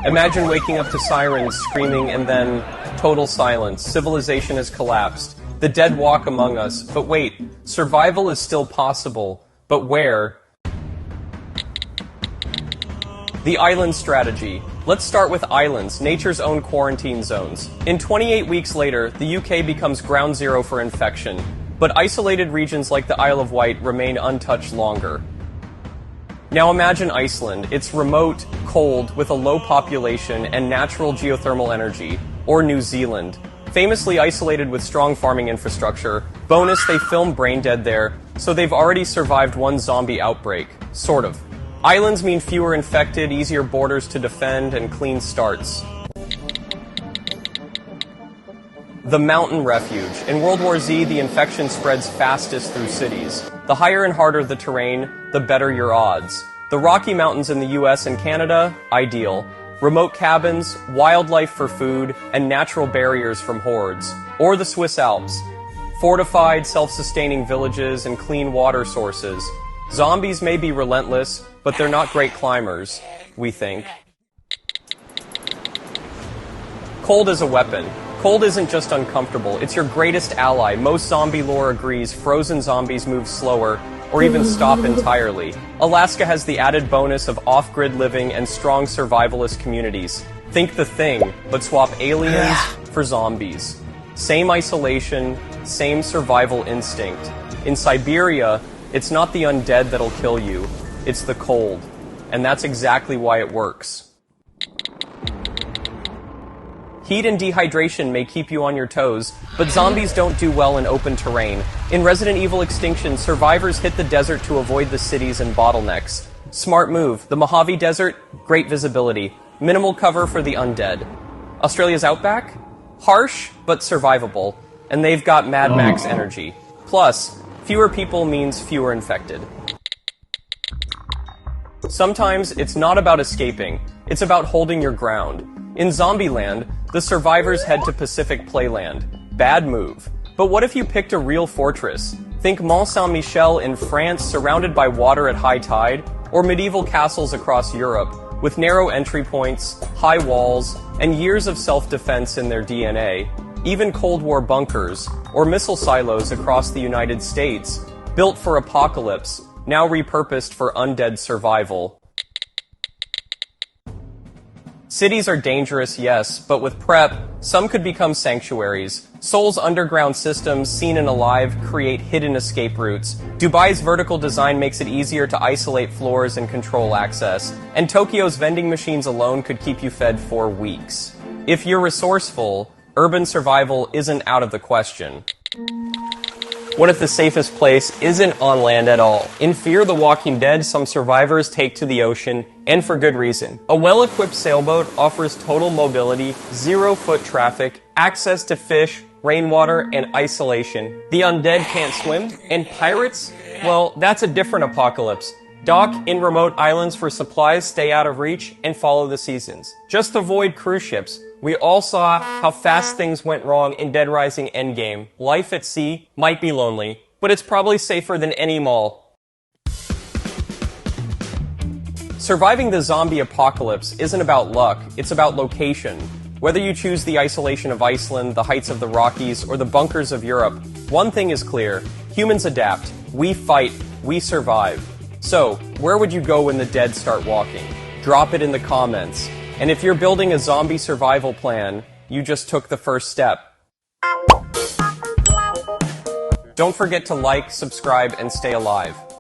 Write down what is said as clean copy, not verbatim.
Imagine waking up to sirens screaming and then total silence. Civilization has collapsed. The dead walk among us. But wait, survival is still possible. But where? The island strategy. Let's start with islands, nature's own quarantine zones. In 28 weeks later, the UK becomes ground zero for infection. But isolated regions like the Isle of Wight remain untouched longer. Now imagine Iceland. It's remote, cold, with a low population and natural geothermal energy. Or New Zealand. Famously isolated with strong farming infrastructure. Bonus, they film Brain Dead there, so they've already survived one zombie outbreak. Sort of. Islands mean fewer infected, easier borders to defend, and clean starts. The mountain refuge. In World War Z, the infection spreads fastest through cities. The higher and harder the terrain, the better your odds. The Rocky Mountains in the US and Canada, ideal. Remote cabins, wildlife for food, and natural barriers from hordes. Or the Swiss Alps. Fortified, self-sustaining villages and clean water sources. Zombies may be relentless, but they're not great climbers, we think. Cold as a weapon. Cold isn't just uncomfortable, it's your greatest ally. Most zombie lore agrees frozen zombies move slower, or even stop entirely. Alaska has the added bonus of off-grid living and strong survivalist communities. Think The Thing, but swap aliens for zombies. Same isolation, same survival instinct. In Siberia, it's not the undead that'll kill you, it's the cold. And that's exactly why it works. Heat and dehydration may keep you on your toes, but zombies don't do well in open terrain. In Resident Evil Extinction, survivors hit the desert to avoid the cities and bottlenecks. Smart move. The Mojave Desert, great visibility. Minimal cover for the undead. Australia's outback? Harsh, but survivable. And they've got Mad Max energy. Plus, fewer people means fewer infected. Sometimes it's not about escaping, it's about holding your ground. In Zombieland, the survivors head to Pacific Playland. Bad move. But what if you picked a real fortress? Think Mont Saint-Michel in France surrounded by water at high tide, or medieval castles across Europe, with narrow entry points, high walls, and years of self-defense in their DNA. Even Cold War bunkers, or missile silos across the United States, built for apocalypse, now repurposed for undead survival. Cities are dangerous, yes, but with prep, some could become sanctuaries. Seoul's underground systems, seen and alive, create hidden escape routes. Dubai's vertical design makes it easier to isolate floors and control access. And Tokyo's vending machines alone could keep you fed for weeks. If you're resourceful, urban survival isn't out of the question. What if the safest place isn't on land at all? In Fear the Walking Dead, some survivors take to the ocean, and for good reason. A well-equipped sailboat offers total mobility, zero foot traffic, access to fish, rainwater, and isolation. The undead can't swim, and pirates? Well, that's a different apocalypse. Dock in remote islands for supplies, stay out of reach, and follow the seasons. Just avoid cruise ships. We all saw how fast things went wrong in Dead Rising Endgame. Life at sea might be lonely, but it's probably safer than any mall. Surviving the zombie apocalypse isn't about luck, it's about location. Whether you choose the isolation of Iceland, the heights of the Rockies, or the bunkers of Europe, one thing is clear. Humans adapt. We fight. We survive. So, where would you go when the dead start walking? Drop it in the comments. And if you're building a zombie survival plan, you just took the first step. Don't forget to like, subscribe, and stay alive.